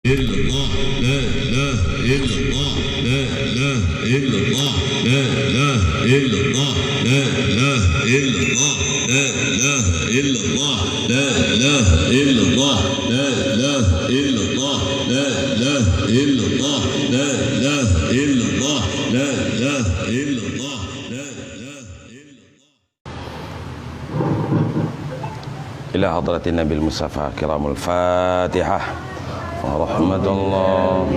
illallah, la ilaha illallah, la ilaha illallah, la ilaha illallah, la ilaha illallah, la ilaha illallah, la ilaha illallah, la ilaha illallah, la ilaha illallah, la ilaha illallah, la ilaha illallah, la ilaha illallah. Ila hadratin Nabil Mustafa kiramul Fatihah. Warahmatullah.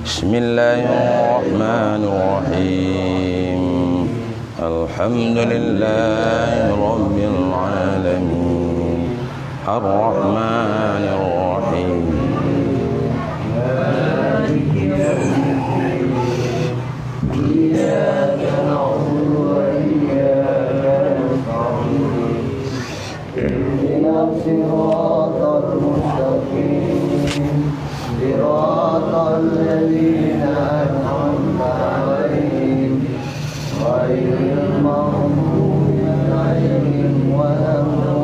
Bismillahirrahmanirrahim. Alhamdulillahi Rabbil Alamin. Ar-Rahmanir Rahim. Iyyaka na'budu wa iyyaka nasta'in. Ihdinas siratal mustaqim. Siratal ladzina an'amta 'alaihim ghairil maghdubi 'alaihim waladdallin.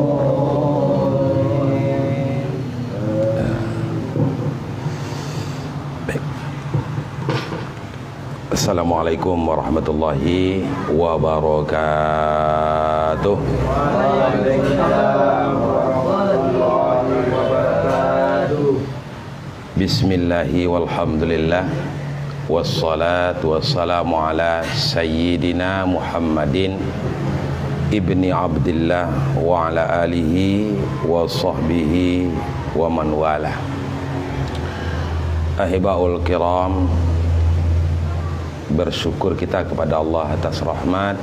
Assalamualaikum warahmatullahi wabarakatuh. Waalaikumsalam warahmatullahi wabarakatuh. Bismillahi walhamdulillah. Wassalatu wassalamu ala sayyidina Muhammadin ibni Abdillah wa ala alihi wa sahbihi wa man wala. Ahibaul kiram, bersyukur kita kepada Allah atas rahmat,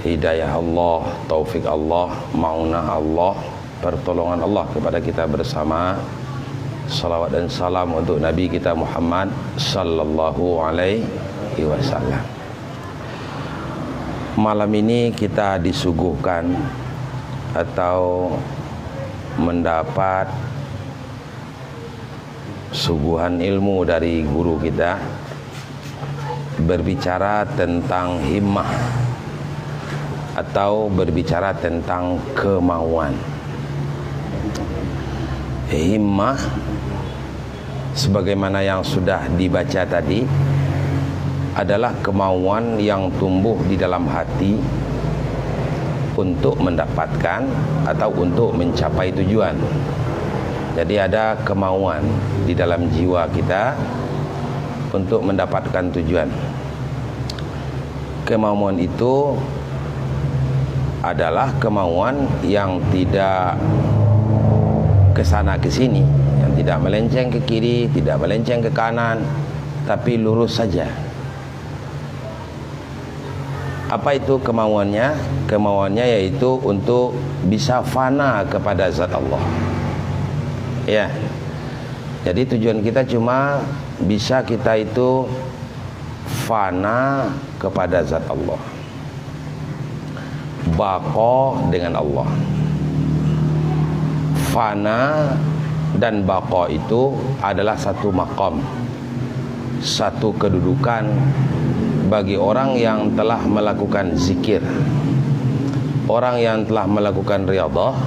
hidayah Allah, taufik Allah, maunah Allah, pertolongan Allah kepada kita bersama. Salawat dan salam untuk Nabi kita Muhammad sallallahu alaihi wasallam. Malam ini kita disuguhkan atau mendapat suguhan ilmu dari guru kita, berbicara tentang himmah atau berbicara tentang kemauan. Himmah sebagaimana yang sudah dibaca tadi adalah kemauan yang tumbuh di dalam hati untuk mendapatkan atau untuk mencapai tujuan. Jadi ada kemauan di dalam jiwa kita untuk mendapatkan tujuan. Kemauan itu adalah kemauan yang tidak kesana ke sini, yang tidak melenceng ke kiri, tidak melenceng ke kanan, tapi lurus saja. Apa itu kemauannya? Kemauannya yaitu untuk bisa fana kepada zat Allah. Ya. Jadi tujuan kita cuma bisa kita itu fana kepada zat Allah, baqa dengan Allah. Fana dan baqa itu adalah satu maqam, satu kedudukan bagi orang yang telah melakukan zikir, orang yang telah melakukan riyadhah.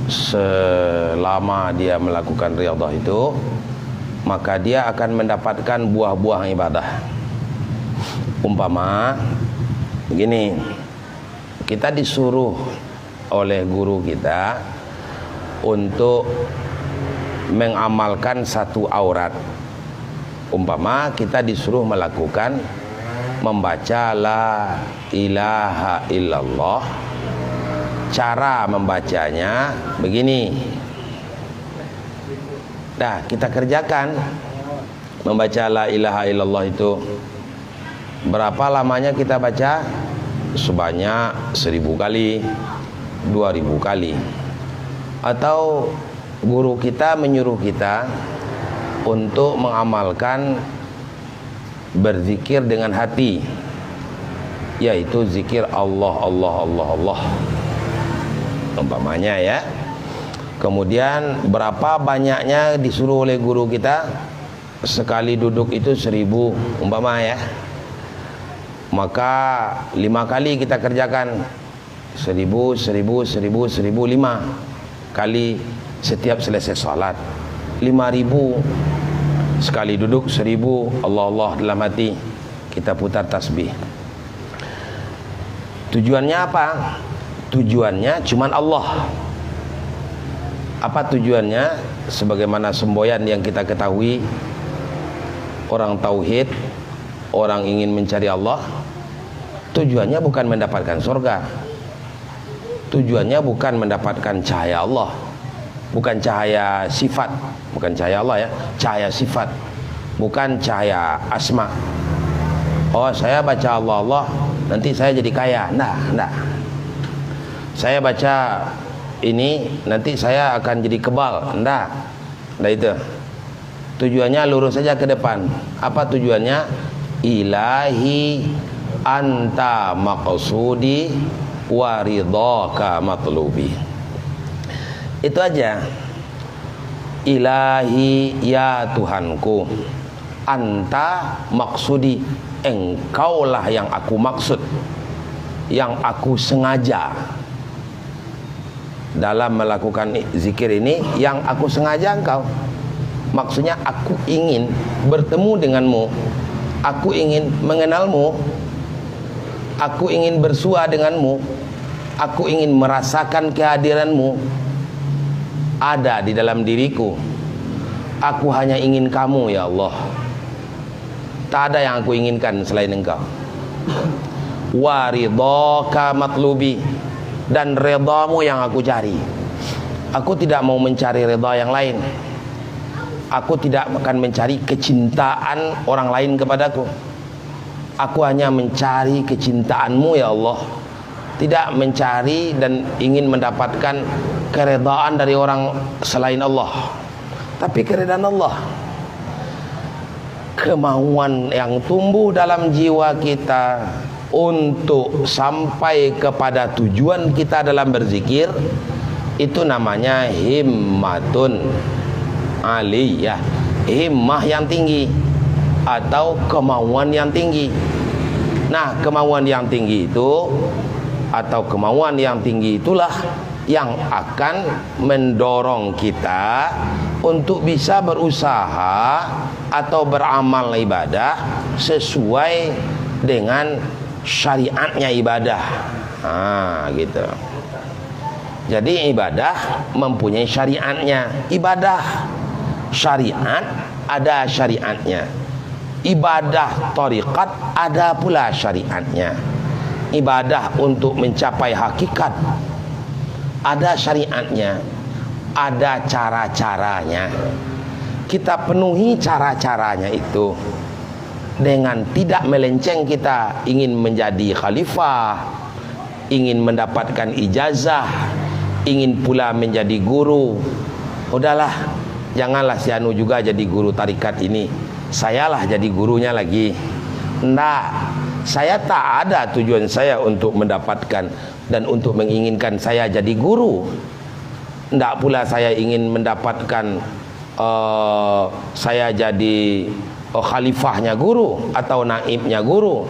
Selama dia melakukan riyadhah itu, maka dia akan mendapatkan buah-buah ibadah. Umpama begini, kita disuruh oleh guru kita untuk mengamalkan satu aurat. Umpama kita disuruh melakukan membaca la ilaha illallah. Cara membacanya begini. Nah, kita kerjakan membaca la ilaha illallah itu. Berapa lamanya kita baca? Sebanyak 1000 kali, 2000 kali. Atau guru kita menyuruh kita untuk mengamalkan berzikir dengan hati, yaitu zikir Allah, Allah, Allah, Allah, umpamanya ya. Kemudian berapa banyaknya disuruh oleh guru kita? Sekali duduk itu 1000 umpama ya. Maka 5 kali kita kerjakan 1000, 1000, 1000, 1000, 5 kali setiap selesai salat 5.000, sekali duduk 1.000, Allah Allah dalam hati, kita putar tasbih. Tujuannya apa? Tujuannya cuman Allah. Apa tujuannya? Sebagaimana semboyan yang kita ketahui, orang tauhid, orang ingin mencari Allah, tujuannya bukan mendapatkan surga, tujuannya bukan mendapatkan cahaya Allah, bukan cahaya sifat, bukan cahaya Allah ya, cahaya sifat, bukan cahaya asma. Oh, saya baca Allah Allah nanti saya jadi kaya. Nah. Saya baca ini nanti saya akan jadi kebal. Nah itu. Tujuannya lurus saja ke depan. Apa tujuannya? Ilahi anta maqsudi wa ridhaka matlubi. Itu aja. Ilahi, ya Tuhanku, anta maksudi, engkaulah yang aku maksud, yang aku sengaja dalam melakukan zikir ini. Yang aku sengaja engkau, maksudnya aku ingin bertemu denganmu, aku ingin mengenalmu, aku ingin bersua denganmu, aku ingin merasakan kehadiranmu ada di dalam diriku. Aku hanya ingin kamu ya Allah, tak ada yang aku inginkan selain engkau. Waridhaka matlubi, dan redamu yang aku cari. Aku tidak mau mencari reda yang lain. Aku tidak akan mencari kecintaan orang lain kepadaku. Aku hanya mencari kecintaanmu ya Allah, tidak mencari dan ingin mendapatkan keredaan dari orang selain Allah, tapi keredaan Allah. Kemauan yang tumbuh dalam jiwa kita untuk sampai kepada tujuan kita dalam berzikir, itu namanya himmatun aliyah, himmah yang tinggi atau kemauan yang tinggi. Nah, kemauan yang tinggi itu atau kemauan yang tinggi itulah yang akan mendorong kita untuk bisa berusaha atau beramal ibadah sesuai dengan syariatnya ibadah. Gitu. Jadi ibadah mempunyai syariatnya. Ibadah syariat ada syariatnya. Ibadah tariqat ada pula syariatnya. Ibadah untuk mencapai hakikat ada syariatnya, ada cara-caranya. Kita penuhi cara-caranya itu dengan tidak melenceng. Kita ingin menjadi khalifah, ingin mendapatkan ijazah, ingin pula menjadi guru. Udahlah, janganlah si anu juga jadi guru tarikat ini, sayalah jadi gurunya lagi. Nggak, saya tak ada tujuan saya untuk mendapatkan dan untuk menginginkan saya jadi guru. Nggak pula saya ingin mendapatkan saya jadi khalifahnya guru atau naibnya guru.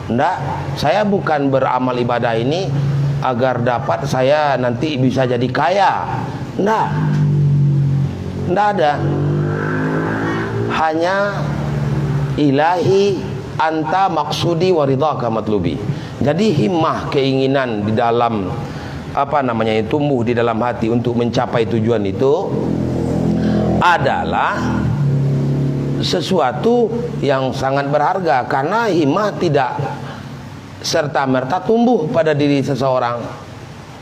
Nggak, saya bukan beramal ibadah ini agar dapat saya nanti bisa jadi kaya. Nggak ada. Hanya ilahi anta maksudi waridhaka matlubi. Jadi himmah, keinginan di dalam tumbuh di dalam hati untuk mencapai tujuan itu adalah sesuatu yang sangat berharga, karena himmah tidak serta-merta tumbuh pada diri seseorang.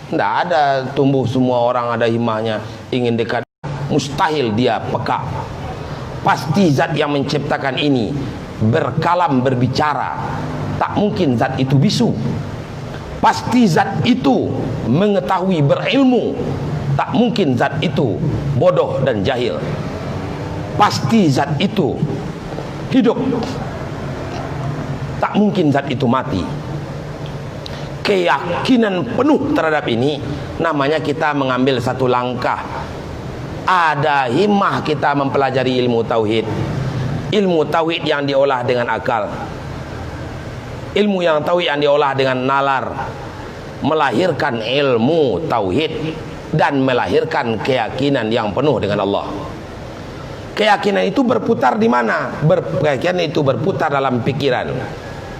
Tidak ada tumbuh semua orang ada himmahnya ingin dekat. Mustahil dia peka. Pasti zat yang menciptakan ini berkalam, berbicara, tak mungkin zat itu bisu. Pasti zat itu mengetahui, berilmu, tak mungkin zat itu bodoh dan jahil. Pasti zat itu hidup, tak mungkin zat itu mati. Keyakinan penuh terhadap ini namanya kita mengambil satu langkah. Ada himmah kita mempelajari ilmu tauhid. Ilmu tauhid yang diolah dengan akal, ilmu yang tauhid yang diolah dengan nalar, melahirkan ilmu tauhid. dan melahirkan keyakinan yang penuh dengan Allah. Keyakinan itu berputar di mana? Keyakinan itu berputar dalam pikiran.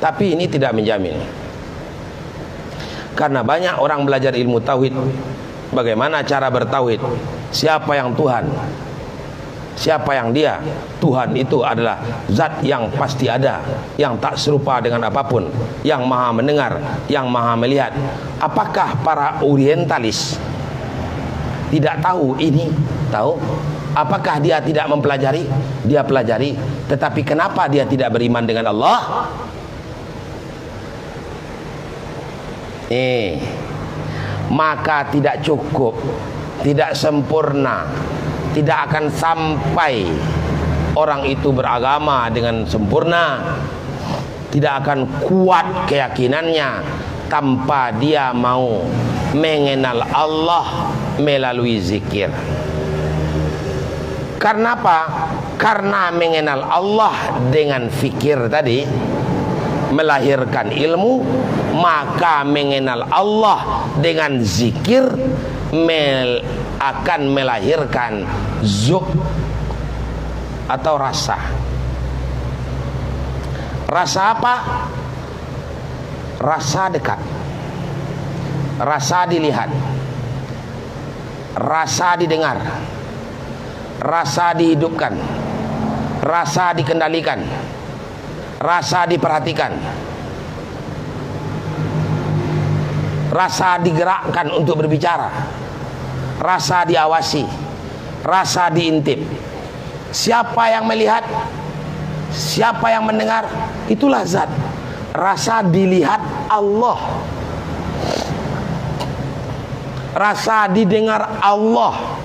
Tapi ini tidak menjamin. Karena banyak orang belajar ilmu tauhid. Bagaimana cara bertauhid? Siapa yang Tuhan? Siapa yang Dia? Tuhan itu adalah zat yang pasti ada, yang tak serupa dengan apapun, yang maha mendengar, yang maha melihat. Apakah para orientalis tidak tahu ini? Tahu? Apakah dia tidak mempelajari? Dia pelajari. Tetapi kenapa dia tidak beriman dengan Allah? Maka tidak cukup, tidak sempurna, tidak akan sampai orang itu beragama dengan sempurna, tidak akan kuat keyakinannya tanpa dia mau mengenal Allah melalui zikir. Karena apa? Karena mengenal Allah dengan fikir tadi melahirkan ilmu, maka mengenal Allah dengan zikir akan melahirkan zuk atau rasa. Rasa apa? Rasa dekat, rasa dilihat, rasa didengar, rasa dihidupkan, rasa dikendalikan, rasa diperhatikan, rasa digerakkan untuk berbicara, rasa diawasi, rasa diintip. Siapa yang melihat? Siapa yang mendengar? Itulah zat. Rasa dilihat Allah, rasa didengar Allah,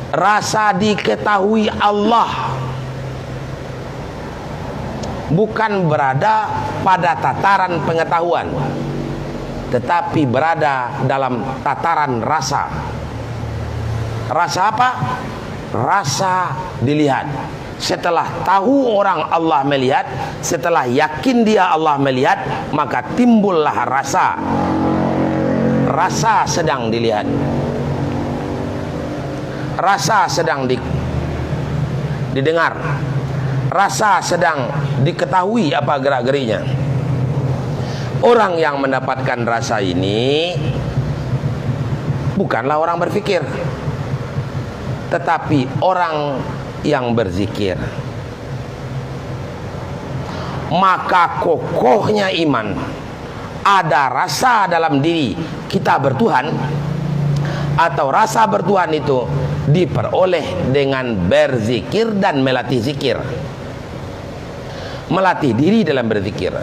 rasa diketahui Allah. Bukan berada pada tataran pengetahuan, tetapi berada dalam tataran rasa. Rasa apa? Rasa dilihat. Setelah tahu orang Allah melihat, setelah yakin dia Allah melihat, maka timbullah rasa. Rasa sedang dilihat, rasa sedang didengar, rasa sedang diketahui apa gerak-geriknya. Orang yang mendapatkan rasa ini bukanlah orang berfikir, tetapi orang yang berzikir. Maka kokohnya iman. Ada rasa dalam diri kita bertuhan, atau rasa bertuhan itu diperoleh dengan berzikir dan melatih zikir. Melatih diri dalam berzikir.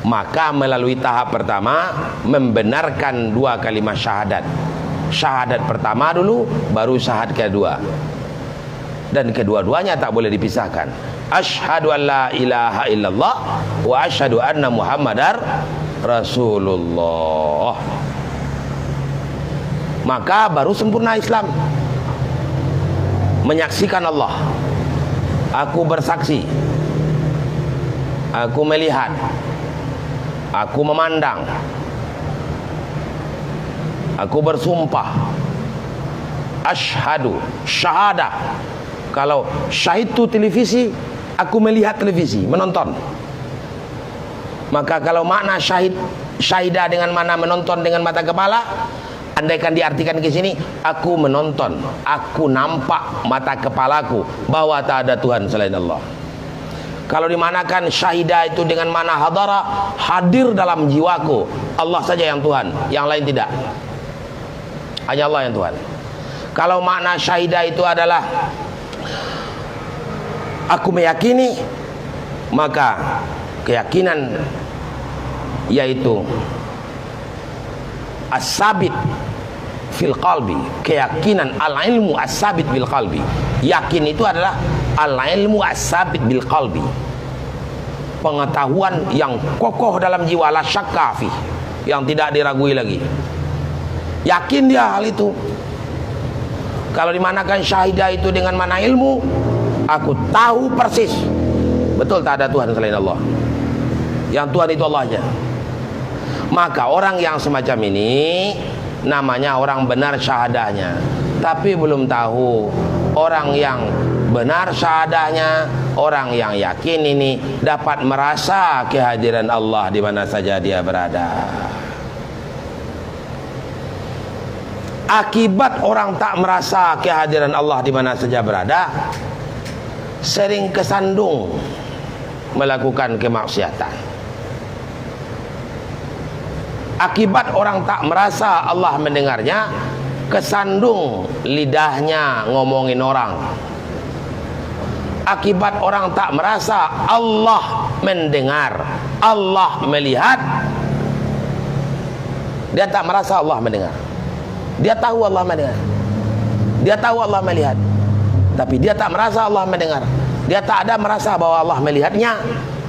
Maka melalui tahap pertama, membenarkan dua kalimat syahadat. Syahadat pertama dulu, baru syahadat kedua. Dan kedua-duanya tak boleh dipisahkan. Asyhadu an la ilaha illallah wa asyhadu anna Muhammadar Rasulullah. Maka baru sempurna Islam. Menyaksikan Allah. Aku bersaksi, aku melihat, aku memandang, aku bersumpah. Asyhadu, syahadah. Kalau syahidtu televisi, aku melihat televisi, menonton. Maka kalau makna syahidah dengan mana menonton dengan mata kepala, andaikan diartikan ke sini, aku menonton, aku nampak mata kepalaku bahwa tak ada Tuhan selain Allah. Kalau dimanakan syahidah itu dengan mana hadara, hadir dalam jiwaku, Allah saja yang Tuhan, yang lain tidak. Hanya Allah yang Tuhan. Kalau makna syahidah itu adalah aku meyakini, maka keyakinan yaitu as-sabit fil qalbi, keyakinan al-ilmu as-sabit bil qalbi. Yakin itu adalah al-ilmu as-sabit bil qalbi, pengetahuan yang kokoh dalam jiwa, la syakka fi, yang tidak diragui lagi. Yakin dia hal itu. Kalau dimanakan syahidah itu dengan mana ilmu, aku tahu persis, betul tak ada Tuhan selain Allah. Yang Tuhan itu Allah aja. Maka orang yang semacam ini namanya orang benar syahadahnya, tapi belum tahu orang yang benar syahadahnya, orang yang yakin ini dapat merasa kehadiran Allah di mana saja dia berada. Akibat orang tak merasa kehadiran Allah di mana saja berada, sering kesandung melakukan kemaksiatan. Akibat orang tak merasa Allah mendengarnya, kesandung lidahnya ngomongin orang. Akibat orang tak merasa Allah mendengar, Allah melihat, dia tak merasa Allah mendengar. Dia tahu Allah mendengar, dia tahu Allah melihat, tapi dia tak merasa Allah mendengar. Dia tak ada merasa bahwa Allah melihatnya,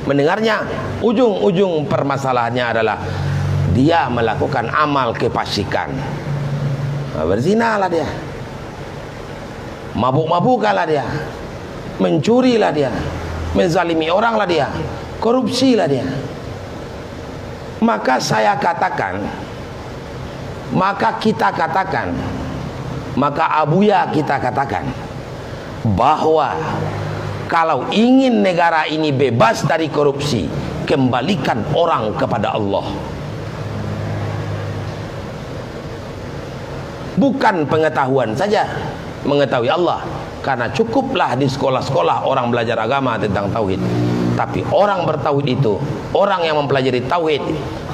mendengarnya. Ujung-ujung permasalahannya adalah dia melakukan amal kefasikan. Berzinalah dia, mabuk-mabukanlah dia, mencurilah dia, menzalimi oranglah dia, korupsilah dia. Maka saya katakan, maka kita katakan, maka Abuya kita katakan bahwa kalau ingin negara ini bebas dari korupsi, kembalikan orang kepada Allah. Bukan pengetahuan saja, mengetahui Allah, karena cukuplah di sekolah-sekolah orang belajar agama tentang tauhid. Tapi orang bertauhid itu, orang yang mempelajari tauhid,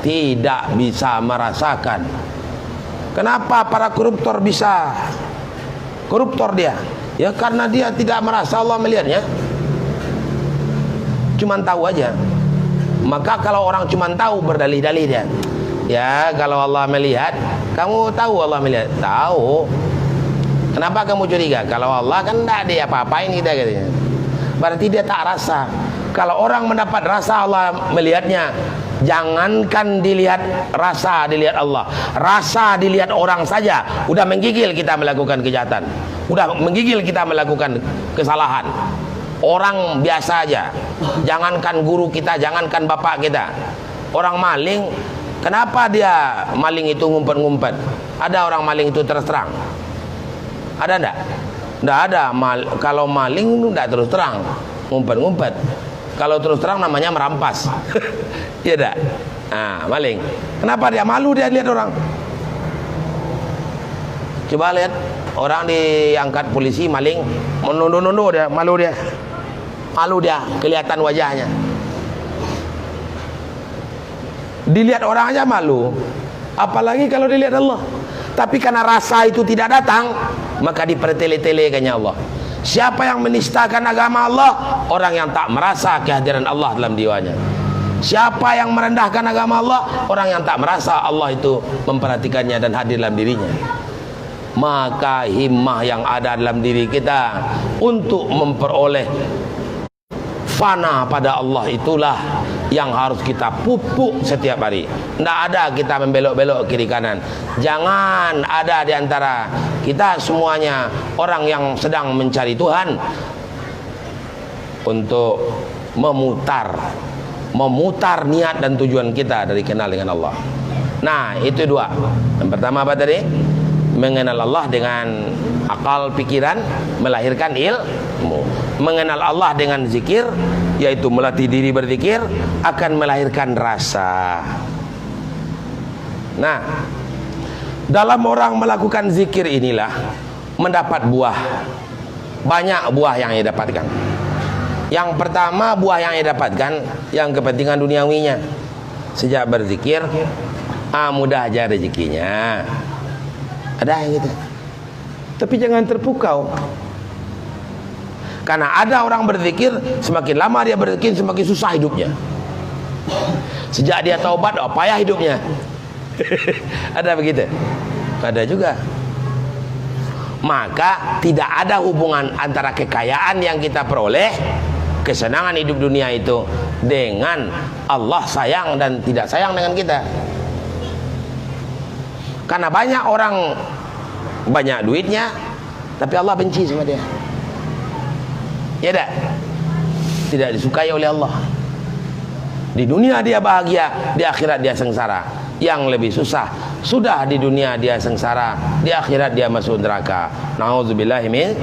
tidak bisa merasakan. Kenapa para koruptor bisa koruptor dia? Ya karena dia tidak merasa Allah melihatnya, cuman tahu aja. Maka kalau orang cuman tahu, berdalih-dalih dia, ya kalau Allah melihat, kamu tahu Allah melihat? Tahu. Kenapa kamu curiga? Kalau Allah kan tidak ada apa-apain kita katanya. Berarti dia tak rasa. Kalau orang mendapat rasa Allah melihatnya, jangankan dilihat rasa, dilihat Allah, rasa dilihat orang saja udah menggigil kita melakukan kejahatan, udah menggigil kita melakukan kesalahan. Orang biasa aja, jangankan guru kita, jangankan bapak kita, orang maling, kenapa dia maling itu ngumpet-ngumpet? Ada orang maling itu terus terang? Ada enggak? Enggak ada. Kalau maling itu enggak terus terang, ngumpet-ngumpet. Kalau terus terang namanya merampas. Iya enggak? Nah, maling. Kenapa dia malu, dia lihat orang? Coba lihat orang diangkat polisi maling, menunduk-nunduk dia, malu dia. Malu dia, kelihatan wajahnya. Dilihat orang aja malu, apalagi kalau dilihat Allah. Tapi karena rasa itu tidak datang, maka dipertele-telekannya Allah. Siapa yang menistakan agama Allah? Orang yang tak merasa kehadiran Allah dalam jiwanya. Siapa yang merendahkan agama Allah? Orang yang tak merasa Allah itu memperhatikannya dan hadir dalam dirinya. Maka himmah yang ada dalam diri kita untuk memperoleh fana pada Allah itulah yang harus kita pupuk setiap hari. Tidak ada kita membelok-belok kiri kanan. Jangan ada di antara kita semuanya orang yang sedang mencari Tuhan untuk memutar niat dan tujuan kita dari kenal dengan Allah. Nah, itu dua. Yang pertama apa tadi? Mengenal Allah dengan akal pikiran, melahirkan ilmu. Mengenal Allah dengan zikir, yaitu melatih diri berzikir, akan melahirkan rasa. Nah, dalam orang melakukan zikir inilah mendapat buah. Banyak buah yang ia dapatkan. Yang pertama buah yang ia dapatkan, yang kepentingan duniawinya. Sejak berzikir, mudah aja rezekinya. Ada yang gitu. Tapi jangan terpukau. Karena ada orang berzikir, semakin lama dia berzikir semakin susah hidupnya. Sejak dia taubat, payah hidupnya. Ada begitu? Ada juga. Maka tidak ada hubungan antara kekayaan yang kita peroleh, kesenangan hidup dunia itu, dengan Allah sayang dan tidak sayang dengan kita. Karena banyak orang banyak duitnya, tapi Allah benci sama dia. Ya tak? Tidak disukai oleh Allah. Di dunia dia bahagia, di akhirat dia sengsara. Yang lebih susah Sudah di dunia dia sengsara, di akhirat dia masuk neraka. Nauzubillahi min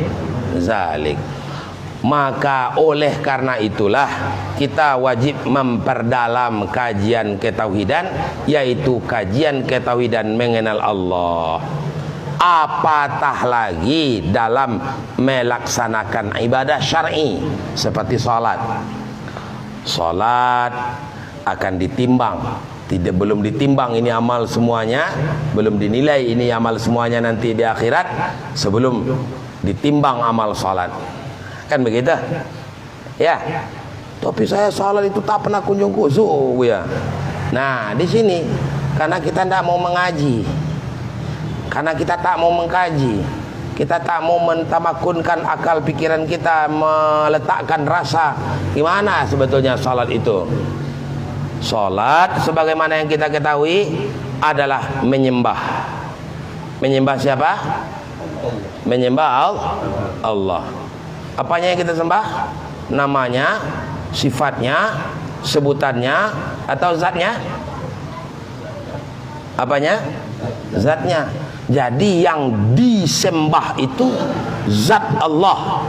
zalik. Maka oleh karena itulah kita wajib memperdalam kajian ketauhidan, yaitu kajian ketauhidan mengenal Allah. Apatah lagi dalam melaksanakan ibadah syar'i seperti salat. Salat akan ditimbang, belum ditimbang ini amal semuanya, belum dinilai ini amal semuanya nanti di akhirat sebelum ditimbang amal salat. Kan begitu? Ya. Tapi saya salat itu tak pernah kunjung khusyuk ya. Nah, di sini karena kita tidak mau mengaji. Karena kita tak mau mengkaji, kita tak mau mentamakunkan akal pikiran kita, meletakkan rasa gimana sebetulnya salat itu. Salat sebagaimana yang kita ketahui adalah menyembah. Menyembah siapa? Menyembah Allah. Apanya yang kita sembah? Namanya, sifatnya, sebutannya, atau zatnya? Apanya? Zatnya. Jadi yang disembah itu zat Allah.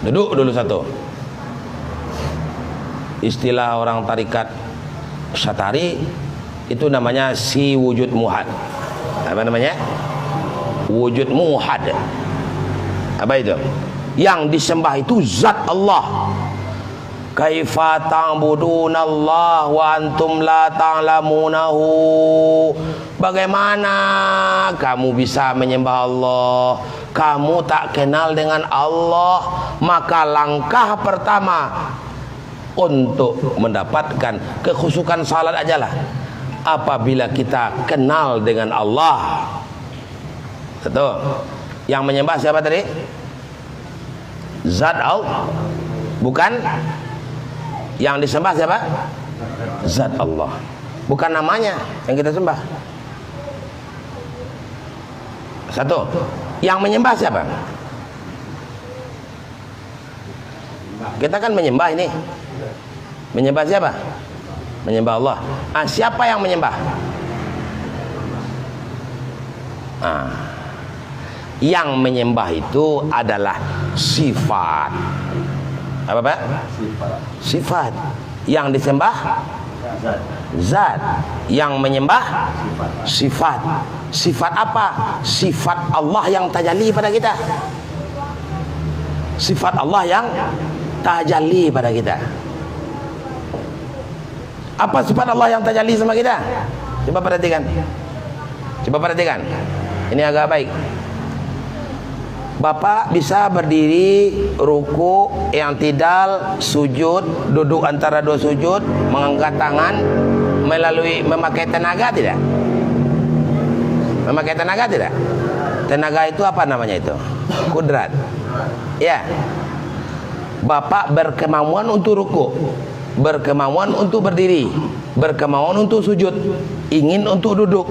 Duduk dulu satu. Istilah orang tarikat Syatari itu namanya si wujud muhad. Apa namanya? Wujud muhad. Apa itu? Yang disembah itu zat Allah. Kaifa ta'budunallah wa antum la ta'lamunahu. Bagaimana kamu bisa menyembah Allah, kamu tak kenal dengan Allah? Maka langkah pertama untuk mendapatkan kekhusyukan salat ajalah apabila kita kenal dengan Allah. Betul. Yang menyembah siapa tadi? Zat Allah. Bukan. Yang disembah siapa? Zat Allah. Bukan namanya yang kita sembah. Satu. Yang menyembah siapa? Kita kan menyembah ini. Menyembah siapa? Menyembah Allah. Siapa yang menyembah? Yang menyembah itu adalah sifat. Apa Pak? Sifat. Yang disembah? Zat. Yang menyembah? Sifat. Sifat apa? Sifat Allah yang tajalli pada kita. Sifat Allah yang tajalli pada kita. Apa sifat Allah yang tajalli sama kita? Coba perhatikan. Coba perhatikan. Ini agak baik. Bapak bisa berdiri, ruku, i'tidal, sujud, duduk antara dua sujud, mengangkat tangan melalui memakai tenaga tidak? Memakai tenaga tidak? Tenaga itu apa namanya itu? Kudrat. Ya. Bapak berkemauan untuk ruku, berkemauan untuk berdiri, berkemauan untuk sujud, ingin untuk duduk,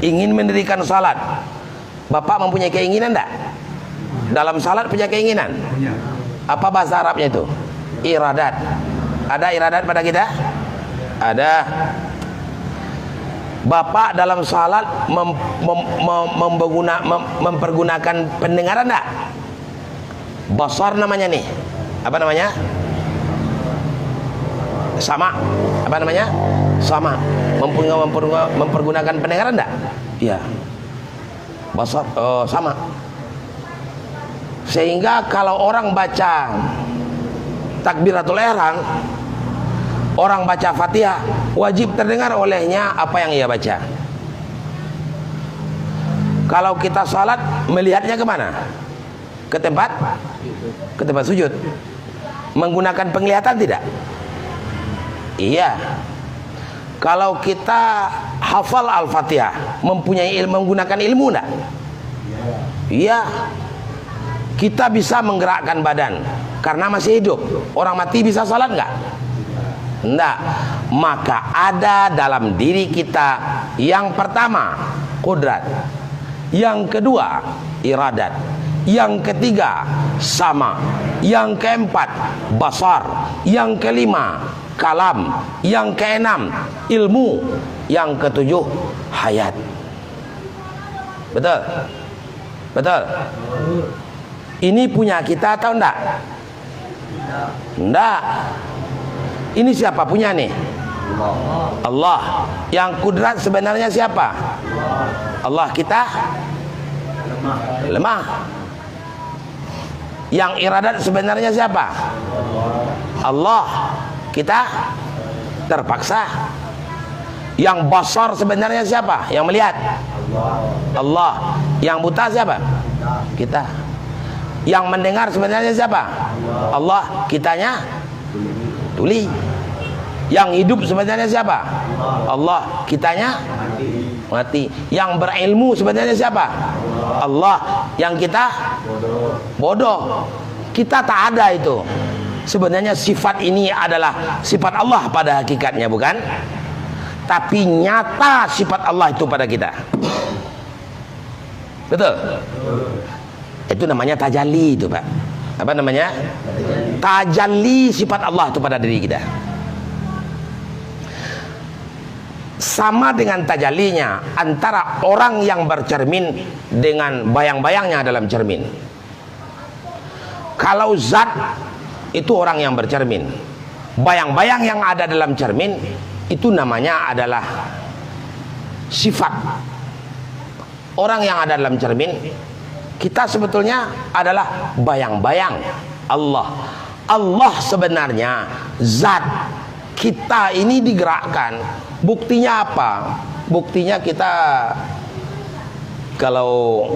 ingin mendirikan salat. Bapak mempunyai keinginan enggak? Dalam salat punya keinginan. Apa bahasa Arabnya itu? Iradat. Ada iradat pada kita? Ada. Bapak dalam salat mempergunakan pendengaran enggak? Basar namanya nih. Apa namanya? Sama. Apa namanya? Sama. Mempergunakan pendengaran enggak? Iya. Basar sama. Sehingga kalau orang baca takbiratul ihram, orang baca Fatihah, wajib terdengar olehnya apa yang ia baca. Kalau kita salat, melihatnya kemana? Ke tempat sujud. Menggunakan penglihatan tidak? Iya. Kalau kita hafal Al-Fatihah, mempunyai ilmu, menggunakan ilmu enggak? Iya. Kita bisa menggerakkan badan karena masih hidup. Orang mati bisa salat enggak? Enggak. Maka ada dalam diri kita yang pertama kudrat, yang kedua iradat, yang ketiga sama, yang keempat basar, yang kelima kalam, yang keenam ilmu, yang ketujuh hayat. Betul? Betul? Ini punya kita atau enggak? Enggak. Ini siapa punya nih? Allah. Yang kudrat sebenarnya siapa? Allah. Kita lemah. Yang iradat sebenarnya siapa? Allah. Kita terpaksa. Yang basar sebenarnya siapa? Yang melihat? Allah. Yang buta siapa? Kita. Yang mendengar sebenarnya siapa? Allah. Kitanya tuli. Yang hidup sebenarnya siapa? Allah. Kitanya mati. Yang berilmu sebenarnya siapa? Allah. Yang kita bodoh. Kita tak ada itu. Sebenarnya sifat ini adalah sifat Allah pada hakikatnya, bukan? Tapi nyata sifat Allah itu pada kita. Betul? Itu namanya tajalli itu, Pak. Apa namanya? Tajalli sifat Allah itu pada diri kita. Sama dengan tajallinya antara orang yang bercermin dengan bayang-bayangnya dalam cermin. Kalau zat itu orang yang bercermin, bayang-bayang yang ada dalam cermin itu namanya adalah sifat. Orang yang ada dalam cermin, kita sebetulnya adalah bayang-bayang Allah. Allah sebenarnya zat. Kita ini digerakkan. Buktinya apa? Buktinya kita kalau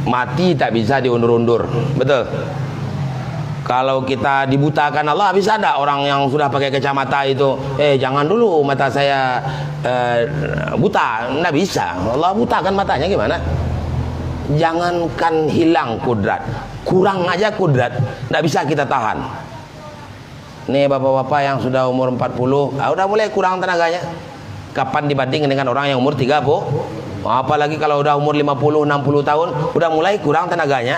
mati tak bisa diundur-undur. Betul? Kalau kita dibutakan Allah, bisa ada orang yang sudah pakai kacamata itu, jangan dulu mata saya buta, nggak bisa. Allah butakan matanya gimana? Jangankan hilang kudrat, kurang aja kudrat, nggak bisa kita tahan. Nih bapak-bapak yang sudah umur 40, udah mulai kurang tenaganya. Kapan dibanding dengan orang yang umur 30? Apalagi kalau udah umur 50, 60 tahun, udah mulai kurang tenaganya.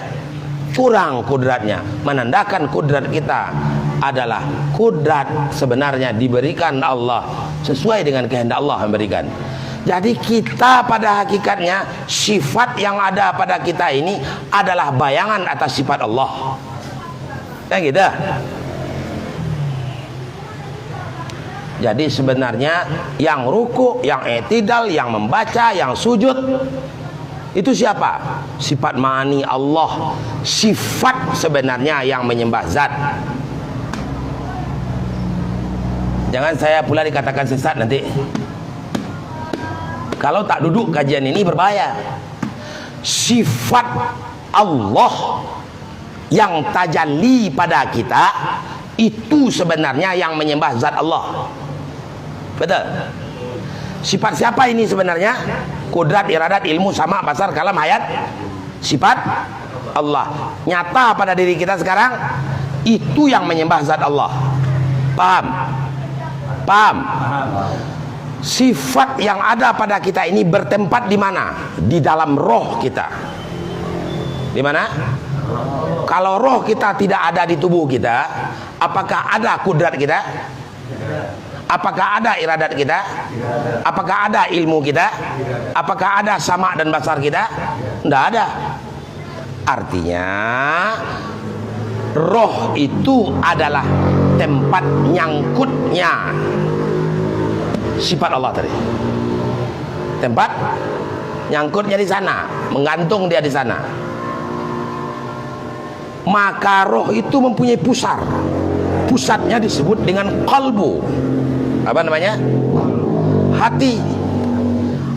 Kurang kudratnya, menandakan kudrat kita adalah kudrat sebenarnya diberikan Allah sesuai dengan kehendak Allah memberikan. Jadi kita pada hakikatnya sifat yang ada pada kita ini adalah bayangan atas sifat Allah. Kan gitu. Jadi sebenarnya yang ruku, yang i'tidal, yang membaca, yang sujud itu siapa? Sifat ma'ani Allah. Sifat sebenarnya yang menyembah zat. Jangan saya pula dikatakan sesat nanti. Kalau tak duduk kajian ini berbahaya. Sifat Allah yang tajalli pada kita itu sebenarnya yang menyembah zat Allah. Betul? Sifat siapa ini sebenarnya? Kudrat, iradat, ilmu, sama, basar, kalam, hayat. Sifat Allah. Nyata pada diri kita sekarang itu yang menyembah zat Allah. Paham? Paham? Sifat yang ada pada kita ini bertempat di mana? Di dalam roh kita. Di mana? Kalau roh kita tidak ada di tubuh kita, apakah ada kudrat kita? Apakah ada iradat kita? Apakah ada ilmu kita? Apakah ada sama dan basar kita? Tidak ada. Artinya roh itu adalah tempat nyangkutnya sifat Allah tadi. Tempat nyangkutnya di sana, menggantung dia di sana. Maka roh itu mempunyai pusar. Pusatnya disebut dengan qalbu. Apa namanya? Hati.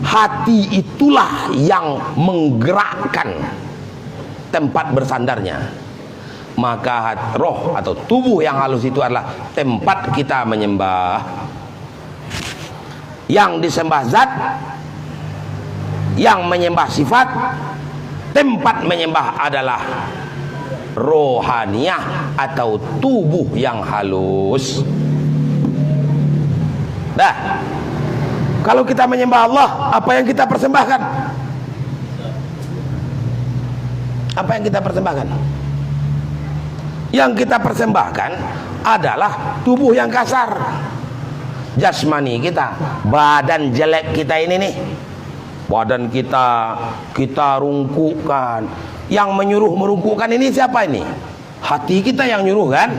Hati itulah yang menggerakkan tempat bersandarnya. Maka roh atau tubuh yang halus itu adalah tempat kita menyembah. Yang disembah zat, yang menyembah sifat, tempat menyembah adalah rohaniyah atau tubuh yang halus. Dah. Kalau kita menyembah Allah, apa yang kita persembahkan? Apa yang kita persembahkan? Yang kita persembahkan adalah tubuh yang kasar. Jasmani kita, badan jelek kita ini nih. badan kita rungkukkan. Yang menyuruh merungkukkan ini siapa ini? Hati kita yang nyuruh kan?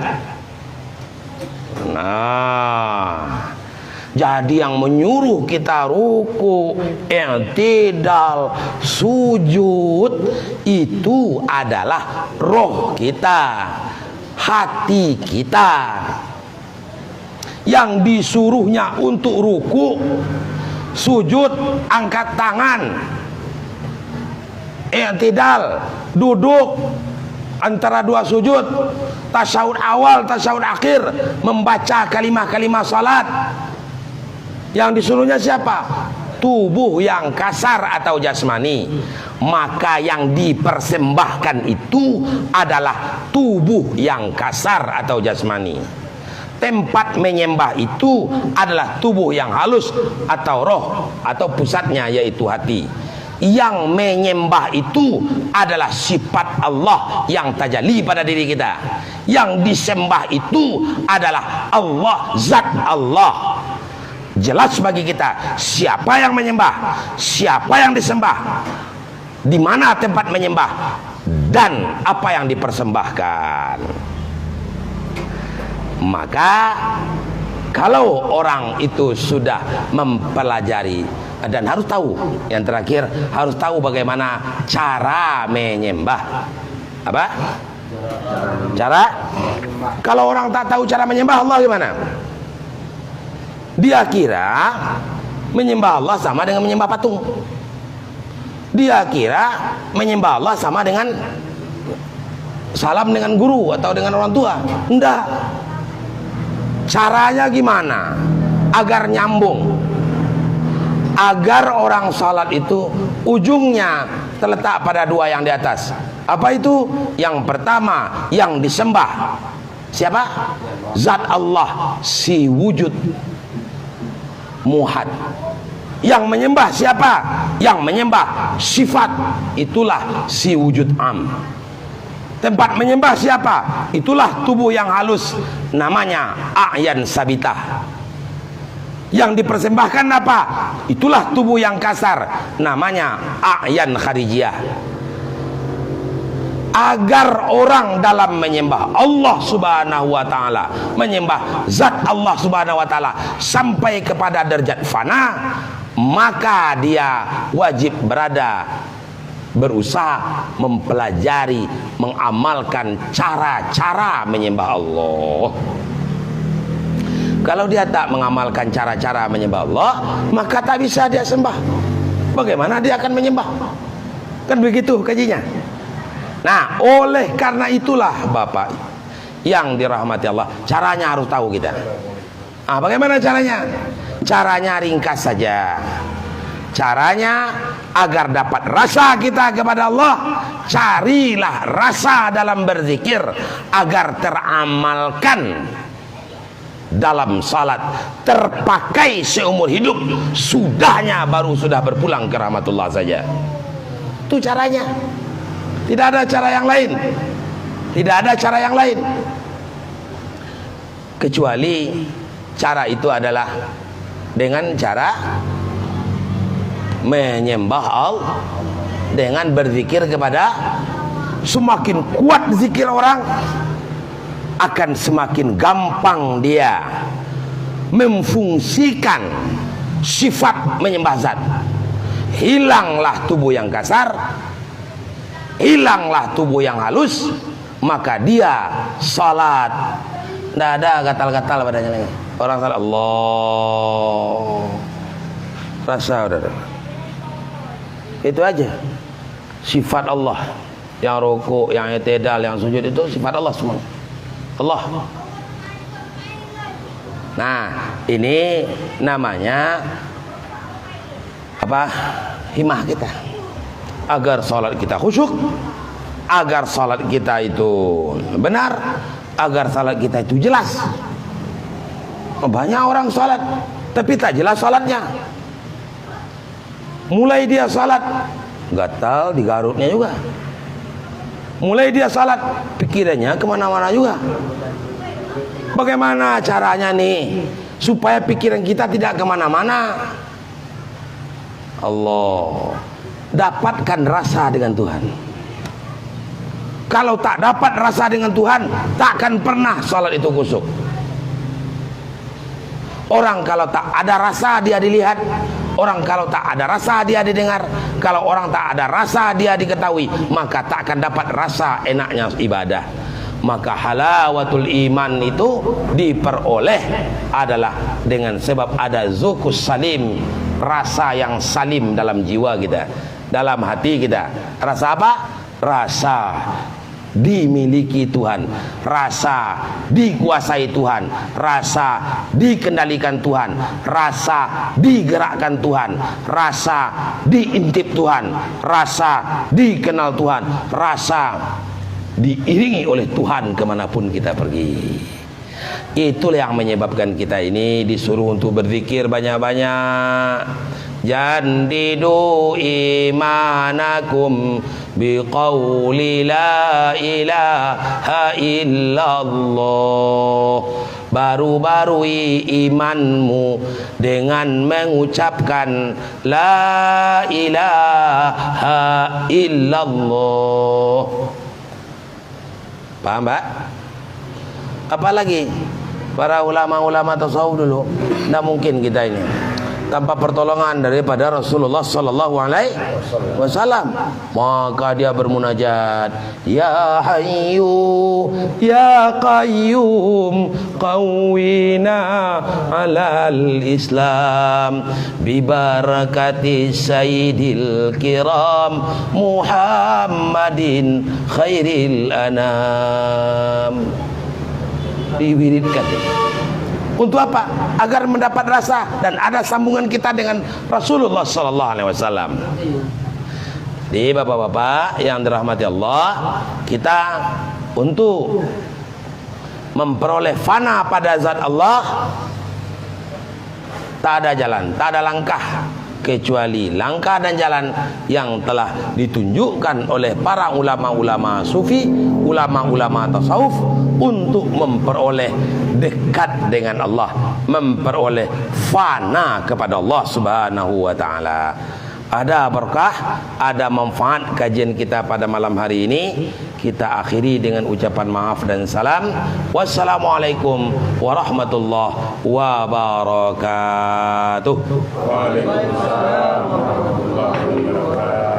Nah, jadi yang menyuruh kita ruku, i'tidal, sujud itu adalah roh kita, hati kita. Yang disuruhnya untuk ruku, sujud, angkat tangan, i'tidal, duduk antara dua sujud, tasyahud awal, tasyahud akhir, membaca kalimah-kalimah salat. Yang disuruhnya siapa? Tubuh yang kasar atau jasmani. Maka yang dipersembahkan itu adalah tubuh yang kasar atau jasmani. Tempat menyembah itu adalah tubuh yang halus atau roh atau pusatnya yaitu hati. Yang menyembah itu adalah sifat Allah yang tajalli pada diri kita. Yang disembah itu adalah Allah, zat Allah. Jelas bagi kita siapa yang menyembah, siapa yang disembah, di mana tempat menyembah, dan apa yang dipersembahkan. Maka kalau orang itu sudah mempelajari dan harus tahu, yang terakhir harus tahu bagaimana cara menyembah. Apa? Cara? Kalau orang tak tahu cara menyembah Allah gimana? Dia kira menyembah Allah sama dengan menyembah patung. Dia kira menyembah Allah sama dengan salam dengan guru atau dengan orang tua. Enggak. Caranya gimana agar nyambung, agar orang salat itu ujungnya terletak pada dua yang di atas. Apa itu? Yang pertama, yang disembah siapa? Zat Allah, si wujud muhad. Yang menyembah siapa? Yang menyembah sifat, itulah si wujud am. Tempat menyembah siapa? Itulah tubuh yang halus, namanya a'yan sabitah. Yang dipersembahkan apa? Itulah tubuh yang kasar, namanya a'yan kharijiyah. Agar orang dalam menyembah Allah subhanahu wa ta'ala, menyembah zat Allah subhanahu wa ta'ala sampai kepada derajat fana, maka dia wajib berusaha mempelajari, mengamalkan cara-cara menyembah Allah. Kalau dia tak mengamalkan cara-cara menyembah Allah, maka tak bisa dia sembah. Bagaimana dia akan menyembah? Kan begitu kajinya. Nah, oleh karena itulah Bapak yang dirahmati Allah, caranya harus tahu kita. Ah, bagaimana caranya? Caranya ringkas saja. Caranya agar dapat rasa kita kepada Allah, carilah rasa dalam berzikir agar teramalkan dalam salat, terpakai seumur hidup, sudahnya baru sudah berpulang ke rahmatullah saja. Itu caranya. Tidak ada cara yang lain. Tidak ada cara yang lain. Kecuali cara itu adalah dengan cara menyembah Allah, dengan berzikir kepada, semakin kuat zikir orang, akan semakin gampang dia memfungsikan sifat menyembah zat. Hilanglah tubuh yang kasar, hilanglah tubuh yang halus, maka dia salat tidak ada gatal-gatal badannya lagi. Orang salat Allah rasa udah. Itu aja sifat Allah. Yang rukuk, yang i'tidal, yang sujud itu sifat Allah semua. Allah. Nah, ini namanya apa? Himah kita. Agar salat kita khusyuk, agar salat kita itu benar, agar salat kita itu jelas. Banyak orang salat tapi tak jelas salatnya. Mulai dia salat gatal di garutnya juga. Mulai dia salat pikirannya kemana-mana juga. Bagaimana caranya nih supaya pikiran kita tidak kemana-mana? Allah. Dapatkan rasa dengan Tuhan. Kalau tak dapat rasa dengan Tuhan, takkan pernah salat itu khusyuk. Orang kalau tak ada rasa dia dilihat, orang kalau tak ada rasa dia didengar, kalau orang tak ada rasa dia diketahui, maka takkan dapat rasa enaknya ibadah. Maka halawatul iman itu diperoleh adalah dengan sebab ada zukus salim, rasa yang salim dalam jiwa kita, dalam hati kita. Rasa apa? Rasa dimiliki Tuhan, rasa dikuasai Tuhan, rasa dikendalikan Tuhan, rasa digerakkan Tuhan, rasa diintip Tuhan, rasa dikenal Tuhan, rasa diiringi oleh Tuhan kemanapun kita pergi. Itulah yang menyebabkan kita ini disuruh untuk berzikir banyak-banyak. Jandidu imanakum biqauli la ilaha illallah. Baru-barui imanmu dengan mengucapkan la ilaha illallah. Paham, Pak? Apalagi para ulama-ulama tasawuf dulu, tidak mungkin kita ini tanpa pertolongan daripada Rasulullah sallallahu alaihi wasallam. Maka dia bermunajat, ya hayyu ya qayyum qawwina alal islam bi barakati sayyidil kiram Muhammadin khairil anam. Diwiridkan. Untuk apa? Agar mendapat rasa dan ada sambungan kita dengan Rasulullah sallallahu alaihi wasallam. Di bapak-bapak yang dirahmati Allah, kita untuk memperoleh fana pada zat Allah tak ada jalan, tak ada langkah kecuali langkah dan jalan yang telah ditunjukkan oleh para ulama-ulama sufi, ulama-ulama tasawuf untuk memperoleh dekat dengan Allah, memperoleh fana kepada Allah Subhanahu wa taala. Ada berkah, ada manfaat kajian kita pada malam hari ini. Kita akhiri dengan ucapan maaf dan salam. Wassalamualaikum warahmatullahi wabarakatuh. Waalaikumsalam warahmatullahi wabarakatuh.